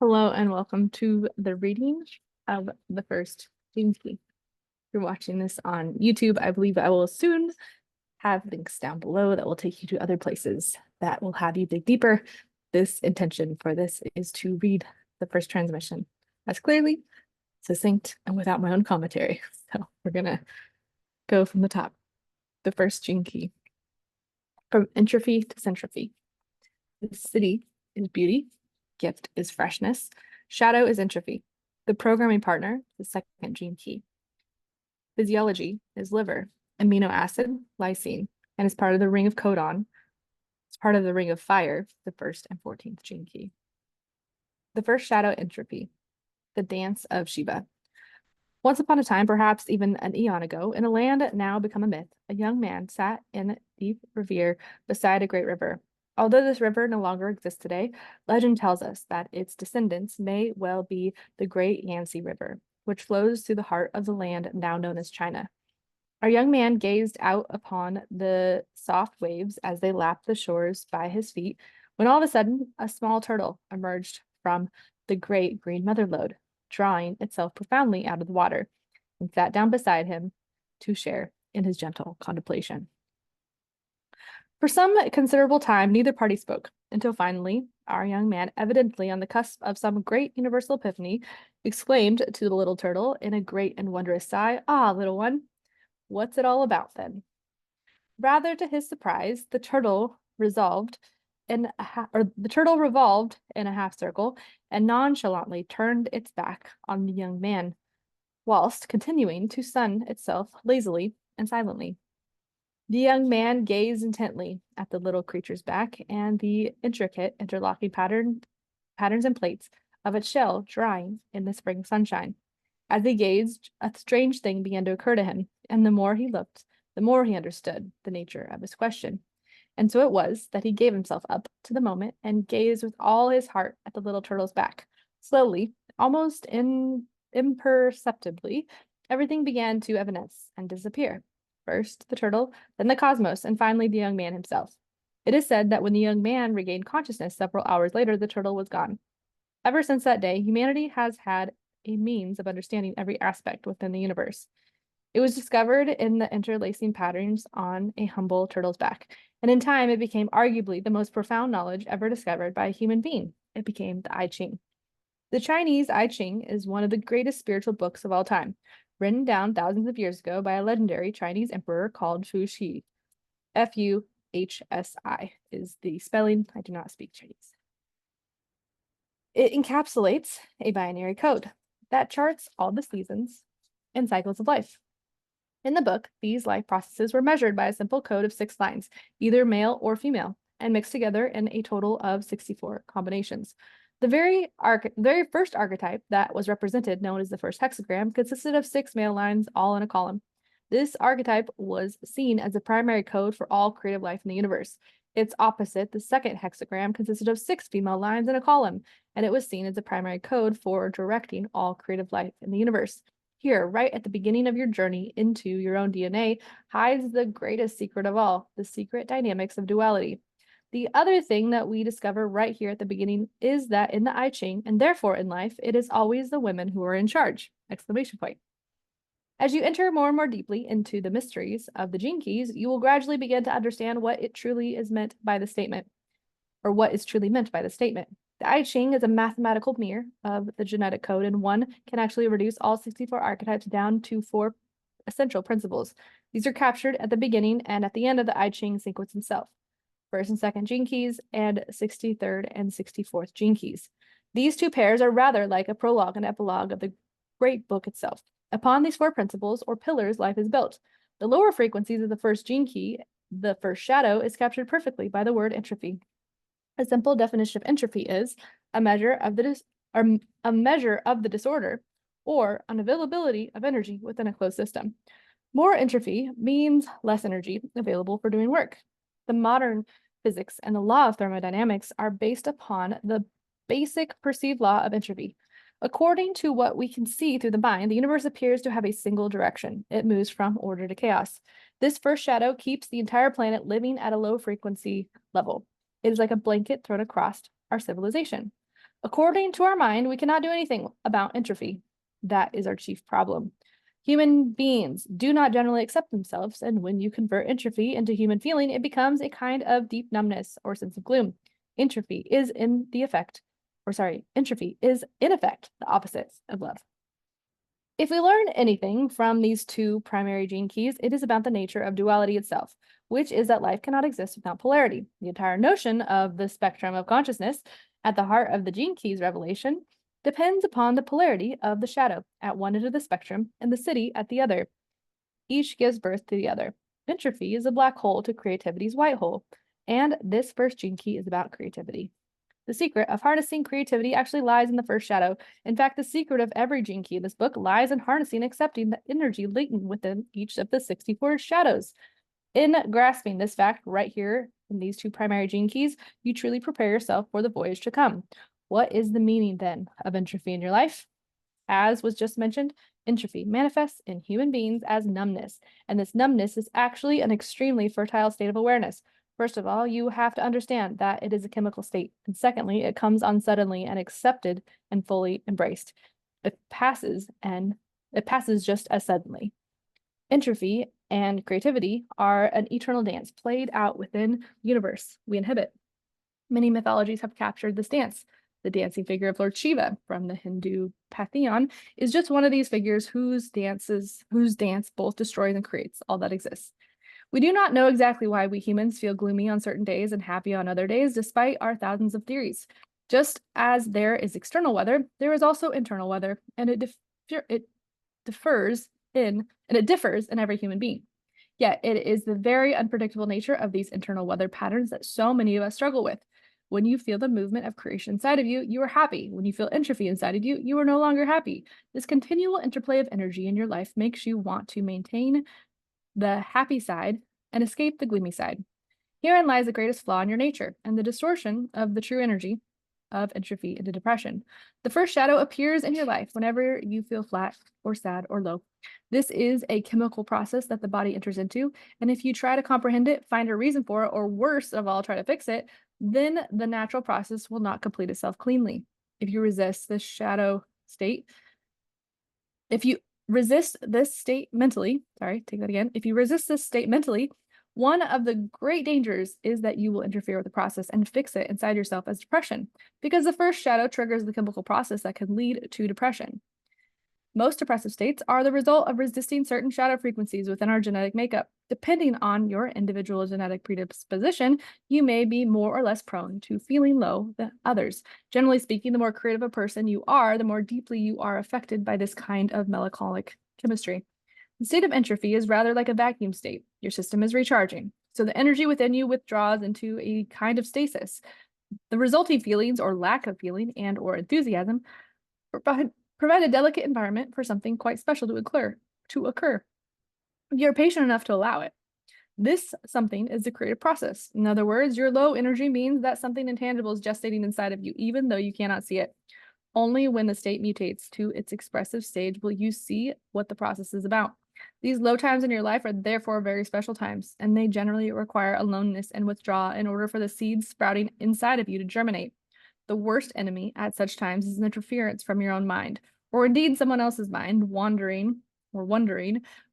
Hello and welcome to the reading of the first Gene Key. If you're watching this on YouTube, I believe I will soon have links down below that will take you to other places that will have you dig deeper. This intention for this is to read the first transmission as clearly, succinct, and without my own commentary. So we're gonna go from the top. The first Gene Key. From entropy to centropy. The city is beauty, gift is freshness, shadow is entropy. The programming partner, the second Gene Key. Physiology is liver, amino acid, lysine, and is part of the ring of codon. It's part of the ring of fire, the first and 14th Gene Key. The first shadow, entropy, the dance of Shiva. Once upon a time, perhaps even an eon ago, in a land now become a myth, a young man sat in deep reverie beside a great river. Although this river no longer exists today, legend tells us that its descendants may well be the great Yangtze River, which flows through the heart of the land now known as China. Our young man gazed out upon the soft waves as they lapped the shores by his feet, when all of a sudden a small turtle emerged from the great green mother lode, drawing itself profoundly out of the water, and sat down beside him to share in his gentle contemplation. For some considerable time, neither party spoke, until finally, our young man, evidently on the cusp of some great universal epiphany, exclaimed to the little turtle in a great and wondrous sigh, "Ah, little one, what's it all about then?" Rather to his surprise, the turtle revolved in a half circle and nonchalantly turned its back on the young man, whilst continuing to sun itself lazily and silently. The young man gazed intently at the little creature's back and the intricate interlocking patterns and plates of its shell drying in the spring sunshine. As he gazed, a strange thing began to occur to him, and the more he looked, the more he understood the nature of his question. And so it was that he gave himself up to the moment and gazed with all his heart at the little turtle's back. Slowly, almost imperceptibly, everything began to evanesce and disappear. First the turtle, then the cosmos, and finally the young man himself. It is said that when the young man regained consciousness several hours later, the turtle was gone. Ever since that day, humanity has had a means of understanding every aspect within the universe. It was discovered in the interlacing patterns on a humble turtle's back, and in time it became arguably the most profound knowledge ever discovered by a human being. It became the I Ching. The Chinese I Ching is one of the greatest spiritual books of all time, written down thousands of years ago by a legendary Chinese emperor called Fu Xi. Fuhsi is the spelling. I do not speak Chinese. It encapsulates a binary code that charts all the seasons and cycles of life. In the book, these life processes were measured by a simple code of 6 lines, either male or female, and mixed together in a total of 64 combinations. The very first archetype that was represented, known as the first hexagram, consisted of 6 male lines, all in a column. This archetype was seen as the primary code for all creative life in the universe. Its opposite, the second hexagram, consisted of 6 female lines in a column, and it was seen as the primary code for directing all creative life in the universe. Here, right at the beginning of your journey into your own DNA, hides the greatest secret of all, the secret dynamics of duality. The other thing that we discover right here at the beginning is that in the I Ching, and therefore in life, it is always the women who are in charge! Exclamation point. As you enter more and more deeply into the mysteries of the Gene Keys, you will gradually begin to understand what it truly is meant by the statement, or what is truly meant by the statement. The I Ching is a mathematical mirror of the genetic code, and one can actually reduce all 64 archetypes down to 4 essential principles. These are captured at the beginning and at the end of the I Ching sequence itself. First and second Gene Keys, and 63rd and 64th Gene Keys. These 2 pairs are rather like a prologue and epilogue of the great book itself. Upon these 4 principles, or pillars, life is built. The lower frequencies of the first Gene Key, the first shadow, is captured perfectly by the word entropy. A simple definition of entropy is a measure of the disorder or unavailability of energy within a closed system. More entropy means less energy available for doing work. The modern physics and the law of thermodynamics are based upon the basic perceived law of entropy. According to what we can see through the mind, the universe appears to have a single direction. It moves from order to chaos. This first shadow keeps the entire planet living at a low frequency level. It is like a blanket thrown across our civilization. According to our mind, we cannot do anything about entropy. That is our chief problem. Human beings do not generally accept themselves, and when you convert entropy into human feeling, it becomes a kind of deep numbness or sense of gloom. Entropy is in effect the opposite of love. If we learn anything from these two primary gene keys, it is about the nature of duality itself, which is that life cannot exist without polarity. The entire notion of the spectrum of consciousness at the heart of the gene keys revelation depends upon the polarity of the shadow at one end of the spectrum and the city at the other. Each gives birth to the other. Entropy is a black hole to creativity's white hole, and this first gene key is about creativity. The secret of harnessing creativity actually lies in the first shadow. In fact, the secret of every gene key in this book lies in harnessing and accepting the energy latent within each of the 64 shadows. In grasping this fact right here in these two primary gene keys, you truly prepare yourself for the voyage to come. What is the meaning then of entropy in your life? As was just mentioned, entropy manifests in human beings as numbness, and this numbness is actually an extremely fertile state of awareness. First of all, you have to understand that it is a chemical state, and secondly, it comes on suddenly and accepted and fully embraced. It passes just as suddenly. Entropy and creativity are an eternal dance played out within the universe we inhabit. Many mythologies have captured this dance. The dancing figure of Lord Shiva from the Hindu pantheon is just one of these figures whose dance both destroys and creates all that exists. We do not know exactly why we humans feel gloomy on certain days and happy on other days, despite our thousands of theories. Just as there is external weather, there is also internal weather, and it differs in every human being. Yet it is the very unpredictable nature of these internal weather patterns that so many of us struggle with. When you feel the movement of creation inside of you, you are happy. When you feel entropy inside of you, you are no longer happy. This continual interplay of energy in your life makes you want to maintain the happy side and escape the gloomy side. Herein lies the greatest flaw in your nature and the distortion of the true energy of entropy into depression. The first shadow appears in your life whenever you feel flat or sad or low. This is a chemical process that the body enters into, and if you try to comprehend it, find a reason for it, or worse of all, try to fix it, then the natural process will not complete itself cleanly. If you resist this shadow state, if you resist this state mentally, if you resist this state mentally, one of the great dangers is that you will interfere with the process and fix it inside yourself as depression, because the first shadow triggers the chemical process that can lead to depression. Most depressive states are the result of resisting certain shadow frequencies within our genetic makeup. Depending on your individual genetic predisposition, you may be more or less prone to feeling low than others. Generally speaking, the more creative a person you are, the more deeply you are affected by this kind of melancholic chemistry. The state of entropy is rather like a vacuum state. Your system is recharging, so the energy within you withdraws into a kind of stasis. The resulting feelings or lack of feeling and or enthusiasm provide a delicate environment for something quite special to occur. You're patient enough to allow it. This something is the creative process. In other words, your low energy means that something intangible is gestating inside of you, even though you cannot see it. Only when the state mutates to its expressive stage will you see what the process is about. These low times in your life are therefore very special times, and they generally require aloneness and withdrawal in order for the seeds sprouting inside of you to germinate. The worst enemy at such times is an interference from your own mind, or indeed someone else's mind, wondering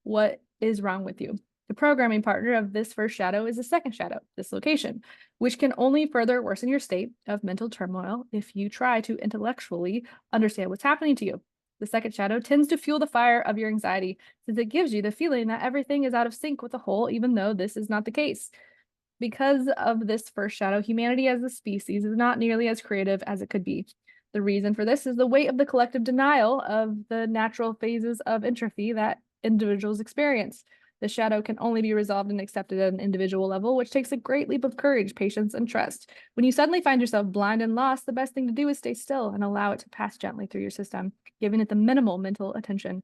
what is wrong with you. The programming partner of this first shadow is the second shadow, dislocation, which can only further worsen your state of mental turmoil if you try to intellectually understand what's happening to you. The second shadow tends to fuel the fire of your anxiety, since it gives you the feeling that everything is out of sync with the whole, even though this is not the case. Because of this first shadow, humanity as a species is not nearly as creative as it could be. The reason for this is the weight of the collective denial of the natural phases of entropy that individuals experience. The shadow can only be resolved and accepted at an individual level, which takes a great leap of courage, patience, and trust. When you suddenly find yourself blind and lost, the best thing to do is stay still and allow it to pass gently through your system, giving it the minimal mental attention.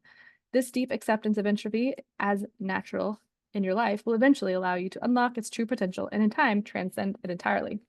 This deep acceptance of entropy as natural in your life will eventually allow you to unlock its true potential and in time transcend it entirely.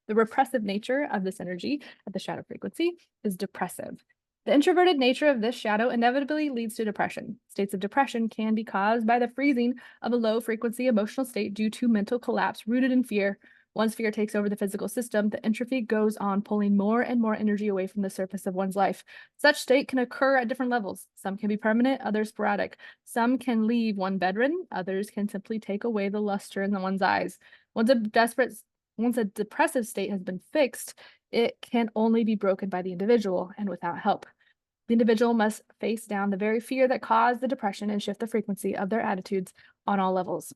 The repressive nature of this energy at the shadow frequency is depressive. The introverted nature of this shadow inevitably leads to depression. States of depression can be caused by the freezing of a low frequency emotional state due to mental collapse rooted in fear. Once fear takes over the physical system, the entropy goes on pulling more and more energy away from the surface of one's life. Such state can occur at different levels. Some can be permanent, others sporadic. Some can leave one bedridden, others can simply take away the luster in one's eyes. Once a depressive state has been fixed, it can only be broken by the individual and without help. The individual must face down the very fear that caused the depression and shift the frequency of their attitudes on all levels.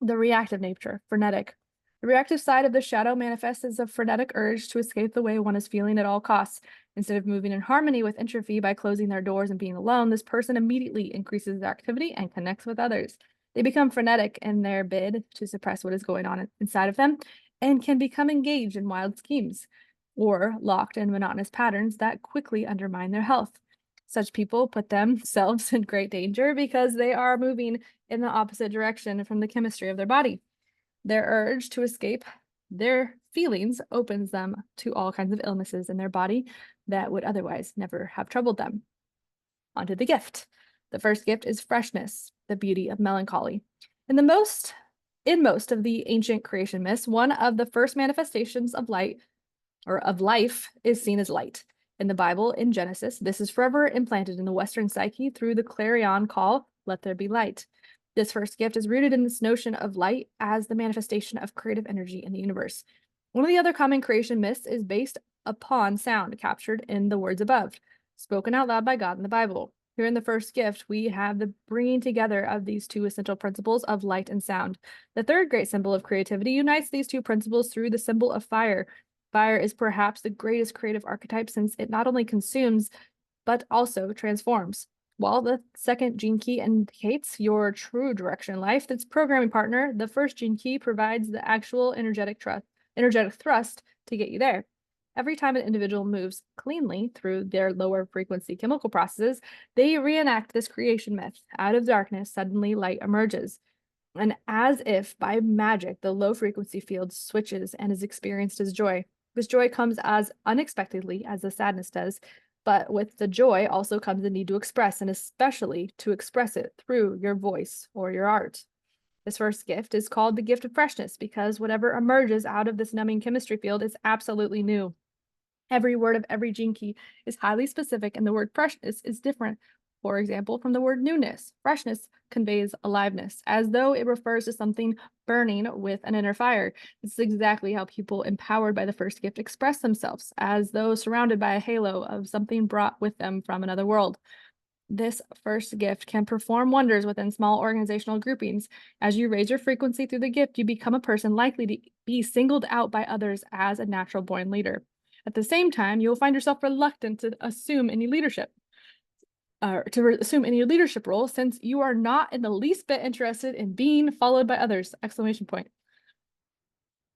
The reactive nature, frenetic. The reactive side of the shadow manifests as a frenetic urge to escape the way one is feeling at all costs. Instead of moving in harmony with entropy by closing their doors and being alone, this person immediately increases their activity and connects with others. They become frenetic in their bid to suppress what is going on inside of them and can become engaged in wild schemes or locked in monotonous patterns that quickly undermine their health. Such people put themselves in great danger because they are moving in the opposite direction from the chemistry of their body. Their urge to escape their feelings opens them to all kinds of illnesses in their body that would otherwise never have troubled them. Onto the gift. The first gift is freshness, the beauty of melancholy. In most of the ancient creation myths, one of the first manifestations of light or of life is seen as light. In the Bible, in Genesis, this is forever implanted in the Western psyche through the clarion call, "Let there be light." This first gift is rooted in this notion of light as the manifestation of creative energy in the universe. One of the other common creation myths is based upon sound captured in the words above, spoken out loud by God in the Bible. Here in the first gift, we have the bringing together of these two essential principles of light and sound. The third great symbol of creativity unites these two principles through the symbol of fire. Fire is perhaps the greatest creative archetype since it not only consumes, but also transforms. While the second gene key indicates your true direction in life, its programming partner, the first gene key, provides the actual energetic thrust to get you there. Every time an individual moves cleanly through their lower frequency chemical processes, they reenact this creation myth. Out of darkness, suddenly light emerges. And as if by magic, the low frequency field switches and is experienced as joy. This joy comes as unexpectedly as the sadness does, but with the joy also comes the need to express, and especially to express it through your voice or your art. This first gift is called the gift of freshness because whatever emerges out of this numbing chemistry field is absolutely new. Every word of every gene key is highly specific, and the word freshness is different. For example, from the word newness, freshness conveys aliveness, as though it refers to something burning with an inner fire. This is exactly how people empowered by the first gift express themselves, as though surrounded by a halo of something brought with them from another world. This first gift can perform wonders within small organizational groupings. As you raise your frequency through the gift, you become a person likely to be singled out by others as a natural born leader. At the same time, you'll find yourself reluctant to assume any leadership role since you are not in the least bit interested in being followed by others! Exclamation point.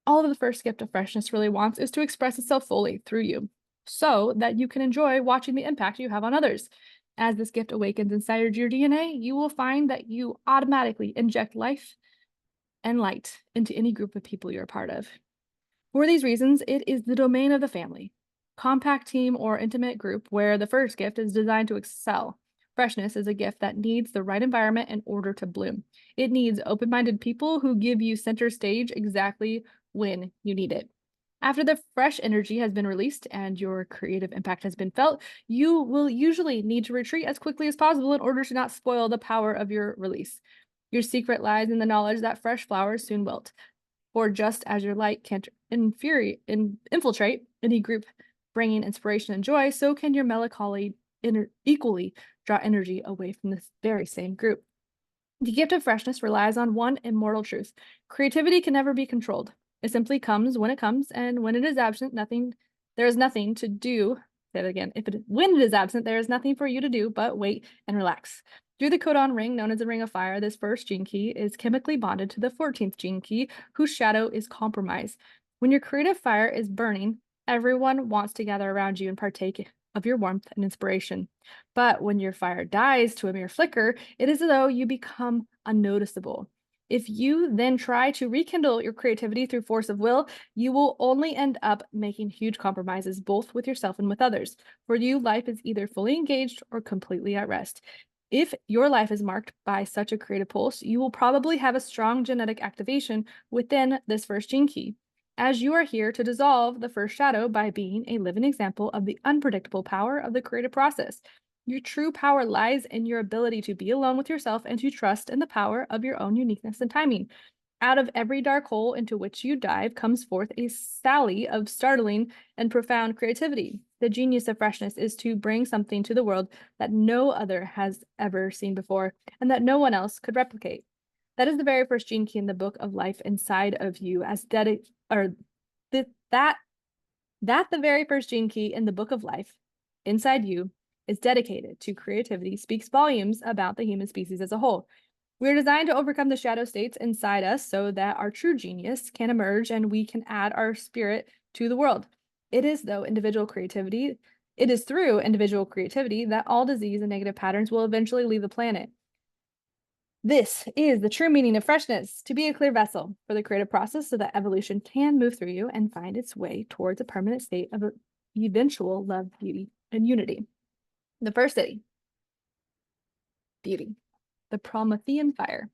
All of the first gift of freshness really wants is to express itself fully through you so that you can enjoy watching the impact you have on others. As this gift awakens inside your DNA, you will find that you automatically inject life and light into any group of people you're a part of. For these reasons, it is the domain of the family, compact team, or intimate group where the first gift is designed to excel. Freshness is a gift that needs the right environment in order to bloom. It needs open-minded people who give you center stage exactly when you need it. After the fresh energy has been released and your creative impact has been felt, you will usually need to retreat as quickly as possible in order to not spoil the power of your release. Your secret lies in the knowledge that fresh flowers soon wilt. For just as your light can't infiltrate any group bringing inspiration and joy, so can your melancholy equally draw energy away from this very same group. The gift of freshness relies on one immortal truth. Creativity can never be controlled. It simply comes when it comes, and when it is absent, there is nothing to do. Say that again. When it is absent, there is nothing for you to do but wait and relax. Through the codon ring, known as the Ring of Fire, this first gene key is chemically bonded to the 14th gene key, whose shadow is compromise. When your creative fire is burning, everyone wants to gather around you and partake of your warmth and inspiration. But when your fire dies to a mere flicker, it is as though you become unnoticeable. If you then try to rekindle your creativity through force of will, you will only end up making huge compromises, both with yourself and with others. For you, life is either fully engaged or completely at rest. If your life is marked by such a creative pulse, you will probably have a strong genetic activation within this first gene key. as you are here to dissolve the first shadow by being a living example of the unpredictable power of the creative process. Your true power lies in your ability to be alone with yourself and to trust in the power of your own uniqueness and timing. Out of every dark hole into which you dive comes forth a sally of startling and profound creativity. The genius of freshness is to bring something to the world that no other has ever seen before and that no one else could replicate. That is the very first gene key in the book of life inside of you, as that the very first gene key in the book of life inside you is dedicated to creativity speaks volumes about the human species as a whole. We are designed to overcome the shadow states inside us so that our true genius can emerge and we can add our spirit to the world. It is through individual creativity that all disease and negative patterns will eventually leave the planet. This is the true meaning of freshness, to be a clear vessel for the creative process so that evolution can move through you and find its way towards a permanent state of eventual love, beauty, and unity. The first city, beauty, the Promethean fire.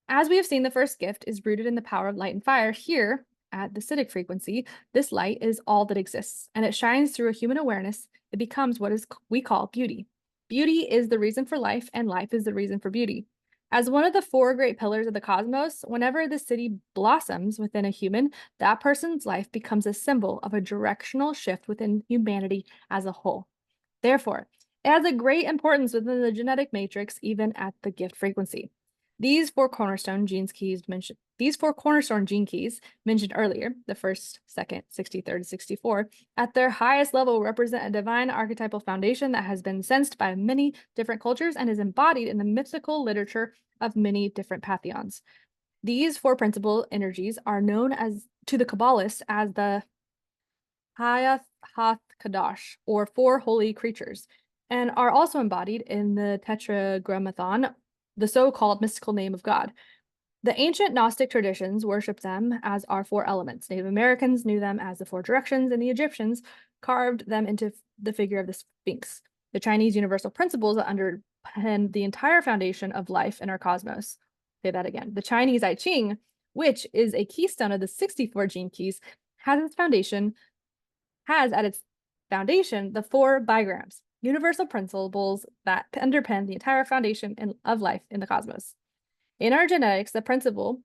As we have seen, the first gift is rooted in the power of light and fire. Here, at the Siddhic frequency, this light is all that exists, and it shines through a human awareness. It becomes what we call beauty. Beauty is the reason for life, and life is the reason for beauty. As one of the four great pillars of the cosmos, whenever the city blossoms within a human, that person's life becomes a symbol of a directional shift within humanity as a whole. Therefore, it has a great importance within the genetic matrix, even at the gift frequency. These four cornerstone gene keys mentioned earlier, the first, second, 63rd, and 64, at their highest level represent a divine archetypal foundation that has been sensed by many different cultures and is embodied in the mythical literature of many different pantheons. These four principal energies are known to the Kabbalists as the Hayath Hath Kadash, or four holy creatures, and are also embodied in the Tetragrammaton, the so-called mystical name of God. The ancient Gnostic traditions worshiped them as our four elements. Native Americans knew them as the four directions, and the Egyptians carved them into the figure of the Sphinx. The Chinese universal principles that underpin the entire foundation of life in our cosmos. Say that again. The Chinese I Ching, which is a keystone of the 64 gene keys, has at its foundation the four bigrams, universal principles that underpin the entire foundation of life in the cosmos. In our genetics, the principle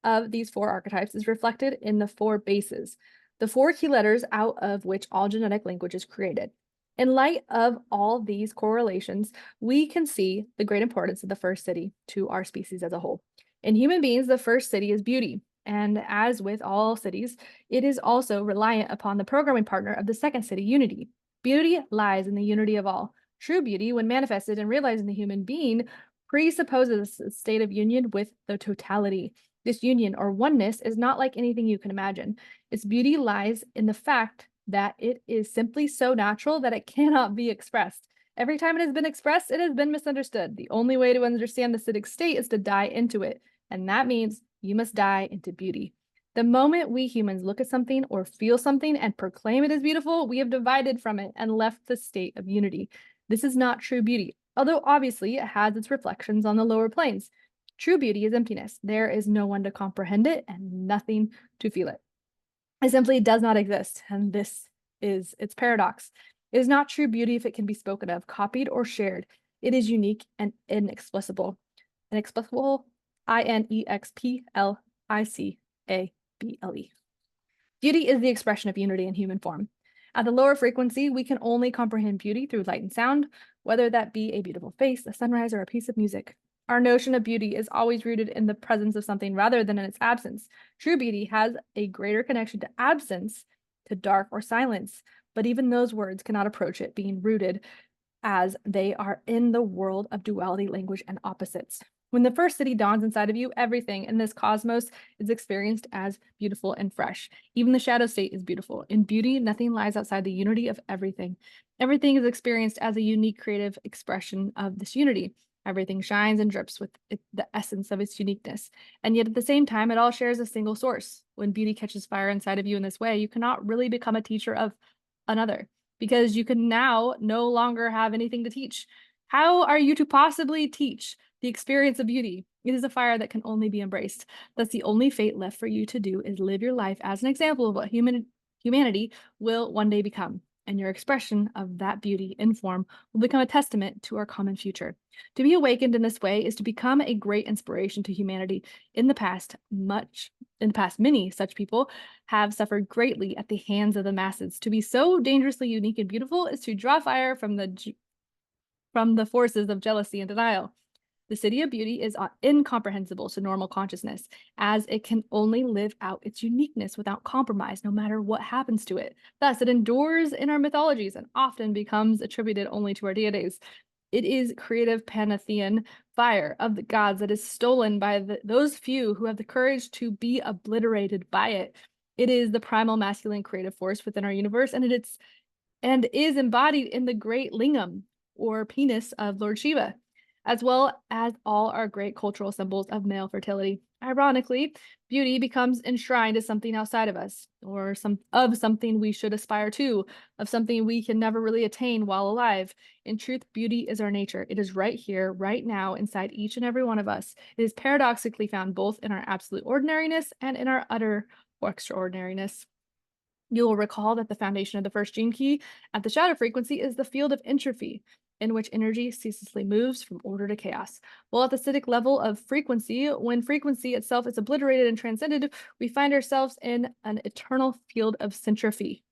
of these four archetypes is reflected in the four bases, the four key letters out of which all genetic language is created. In light of all these correlations, we can see the great importance of the first city to our species as a whole. In human beings, the first city is beauty. And as with all cities, it is also reliant upon the programming partner of the second city, unity. Beauty lies in the unity of all. True beauty, when manifested and realized in the human being, presupposes a state of union with the totality. This union or oneness is not like anything you can imagine. Its beauty lies in the fact that it is simply so natural that it cannot be expressed. Every time it has been expressed, it has been misunderstood. The only way to understand the Siddhic state is to die into it, and that means you must die into beauty. The moment we humans look at something or feel something and proclaim it as beautiful, we have divided from it and left the state of unity. This is not true beauty, although obviously it has its reflections on the lower planes. True beauty is emptiness. There is no one to comprehend it and nothing to feel it. It simply does not exist, and this is its paradox. It is not true beauty if it can be spoken of, copied, or shared. It is unique and inexplicable. Inexplicable, INEXPLICABLE. Beauty is the expression of unity in human form. At the lower frequency, we can only comprehend beauty through light and sound, whether that be a beautiful face, a sunrise, or a piece of music. Our notion of beauty is always rooted in the presence of something rather than in its absence. True beauty has a greater connection to absence, to dark or silence, but even those words cannot approach it, being rooted as they are in the world of duality, language, and opposites. When the first city dawns inside of you, everything in this cosmos is experienced as beautiful and fresh. Even the shadow state is beautiful. In beauty, nothing lies outside the unity of everything. Everything is experienced as a unique creative expression of this unity. Everything shines and drips with the essence of its uniqueness. And yet at the same time, it all shares a single source. When beauty catches fire inside of you in this way, you cannot really become a teacher of another, because you can now no longer have anything to teach. How are you to possibly teach the experience of beauty It is a fire that can only be embraced. Thus, the only fate left for you to do is live your life as an example of what humanity will one day become. And your expression of that beauty in form will become a testament to our common future. To be awakened in this way is to become a great inspiration to humanity. In the past, many such people have suffered greatly at the hands of the masses. To be so dangerously unique and beautiful is to draw fire from the forces of jealousy and denial. The city of beauty is incomprehensible to normal consciousness, as it can only live out its uniqueness without compromise, no matter what happens to it. Thus, it endures in our mythologies and often becomes attributed only to our deities. It is creative pantheon fire of the gods that is stolen by those few who have the courage to be obliterated by it. It is the primal masculine creative force within our universe, and is embodied in the great lingam, or penis, of Lord Shiva, as well as all our great cultural symbols of male fertility. Ironically, beauty becomes enshrined as something outside of us, or something we should aspire to, of something we can never really attain while alive. In truth, beauty is our nature. It is right here, right now, inside each and every one of us. It is paradoxically found both in our absolute ordinariness and in our utter extraordinariness. You will recall that the foundation of the first gene key at the shadow frequency is the field of entropy, in which energy ceaselessly moves from order to chaos. While at the acidic level of frequency, when frequency itself is obliterated and transcended, we find ourselves in an eternal field of syntropy.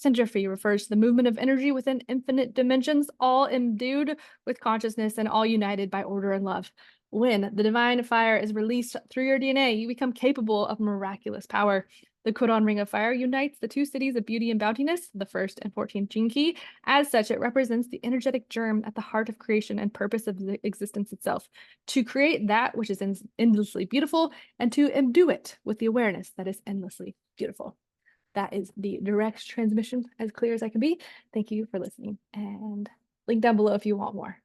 Syntropy refers to the movement of energy within infinite dimensions, all imbued with consciousness and all united by order and love. When the divine fire is released through your DNA, you become capable of miraculous power. The Codon Ring of Fire unites the two cities of beauty and bountiness, the 1st and 14th gene key. As such, it represents the energetic germ at the heart of creation and purpose of the existence itself, to create that which is endlessly beautiful and to imbue it with the awareness that is endlessly beautiful. That is the direct transmission, as clear as I can be. Thank you for listening, and link down below if you want more.